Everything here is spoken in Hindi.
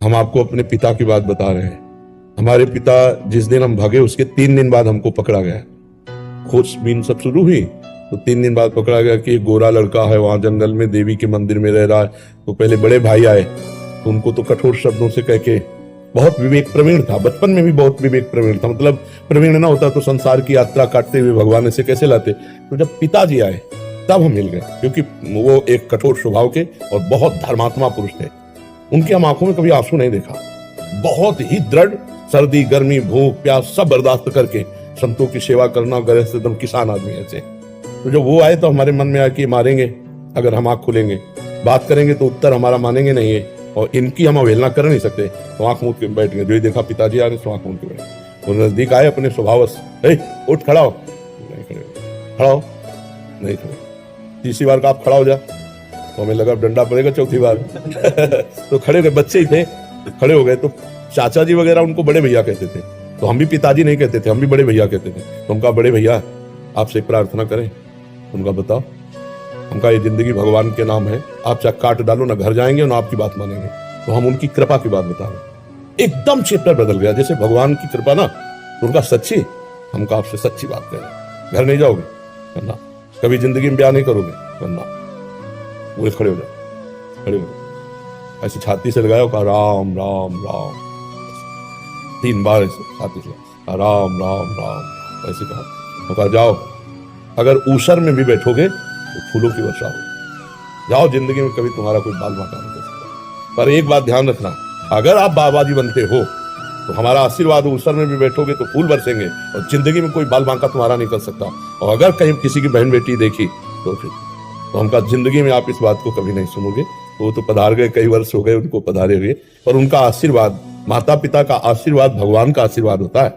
हम आपको अपने पिता की बात बता रहे हैं। हमारे पिता जिस दिन हम भागे उसके 3 दिन बाद हमको पकड़ा गया। खोजबीन सब शुरू हुई तो 3 दिन बाद पकड़ा गया कि एक गोरा लड़का है वहां जंगल में देवी के मंदिर में रह रहा है। तो पहले बड़े भाई आए तो उनको तो कठोर शब्दों से कह के, बहुत विवेक प्रवीण था, बचपन में भी बहुत विवेक प्रवीण था, मतलब प्रवीण ना होता तो संसार की यात्रा काटते हुए भगवान से कैसे लाते। तो जब पिताजी आए तब हम मिल गए, क्योंकि वो एक कठोर स्वभाव के और बहुत धर्मात्मा पुरुष थे। उनकी हम आंखों में कभी आंसू नहीं देखा। बहुत ही दृढ़, सर्दी गर्मी भूख प्यास सब बर्दाश्त करके संतों की सेवा करना, गृहस्थ एकदम किसान आदमी ऐसे। तो जब वो आए तो हमारे मन में आया कि मारेंगे अगर हम आंख खुलेंगे, बात करेंगे तो उत्तर हमारा मानेंगे नहीं है, और इनकी हम अवहेलना कर नहीं सकते। तो आंख मूंद के बैठ गए। जो ही देखा पिताजी आ रहे तो आंख मूंद के बैठ। वो नजदीक आए अपने स्वभावश, उठ खड़ा हो, नहीं खड़े, खड़ा हो, नहीं खड़े। तीसरी बार का आप खड़ा हो जा तो हमें लगा डंडा पड़ेगा, चौथी बार तो खड़े हो गए, बच्चे ही थे, खड़े हो गए। तो चाचा जी वगैरह उनको बड़े भैया कहते थे, तो हम भी पिताजी नहीं कहते थे, हम भी बड़े भैया कहते थे। तो उनका बड़े भैया आपसे एक प्रार्थना करें। उनका बताओ, उनका ये जिंदगी भगवान के नाम है, आप चाहे काट डालो ना घर जाएंगे ना आपकी बात मानेंगे। तो हम उनकी कृपा की बात बता रहे। एकदम चैप्टर बदल गया, जैसे भगवान की कृपा ना, तो उनका सच्ची, हमका आपसे सच्ची बात कह रहे। घर नहीं जाओगे करना, कभी जिंदगी में ब्याह नहीं करोगे करना। वो खड़े हो जाओ, खड़े हो जाओ, ऐसे छाती से लगाओ, कहा राम राम राम, 3 बार ऐसे छाती से राम राम राम ऐसे कहा। कहा जाओ, अगर ऊसर में भी बैठोगे तो फूलों की वर्षा हो। जाओ, जिंदगी में कभी तुम्हारा कोई बाल बांका नहीं कर सकता। पर एक बात ध्यान रखना, अगर आप बाबाजी बनते हो तो हमारा आशीर्वाद, ऊसर में भी बैठोगे तो फूल बरसेंगे, और जिंदगी में कोई बाल बांका तुम्हारा नहीं कर सकता। और अगर कहीं किसी की बहन बेटी देखी तो फिर तो हमका जिंदगी में आप इस बात को कभी नहीं सुनोगे। तो वो तो पधार गए, कई वर्ष हो गए उनको पधारे हुए, पर उनका आशीर्वाद, माता पिता का आशीर्वाद भगवान का आशीर्वाद होता है।